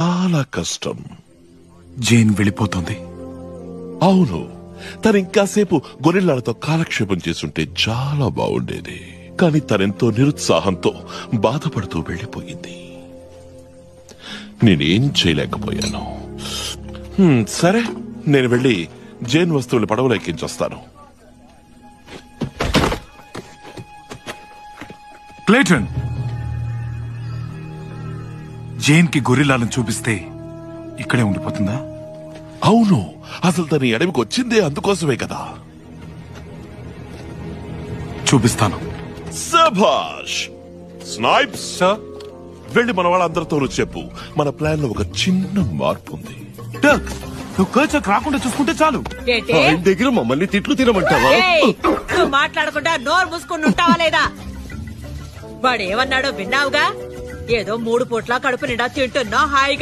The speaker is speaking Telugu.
చాలా కష్టం. జేన్ వెళ్ళిపోతుంది. అవును, తను ఇంకాసేపు గొరిల్లాలతో కాలక్షేపం చేసుంటే చాలా బాగుండేది. కానీ తనెంతో నిరుత్సాహంతో బాధపడుతూ వెళ్ళిపోయింది. నేనేం చేయలేకపోయాను. సరే, నేను వెళ్ళి జేన్ వస్తువులు పడవలో ఎక్కించొస్తాను. క్లేటన్, జేన్ కి గొరిల్లాలను చూపిస్తే ఇక్కడే ఉండిపోతుందా? అవును, అసలు తన అడవికి వచ్చిందే అందుకోసమే కదా. చూపిస్తాను. శభాష్ స్నైప్స్, వెళ్ళి మన వాళ్ళందరితోనూ చెప్పు, మన ప్లాన్ లో ఒక చిన్న మార్పు ఉంది. డక్, నువ్వు కర్చక్ రాకుండా చూసుకుంటే చాలు. ఆయన దగ్గర మమ్మల్ని తిట్లు తినమంటావా? నువ్వు మాట్లాడకుండా నోరు మూసుకుని ఉంటావా లేదా? వాడేమన్నాడో విన్నావుగా? ఏదో 3 పూట్ల కడుపు నిండా తింటున్నా హాయిగా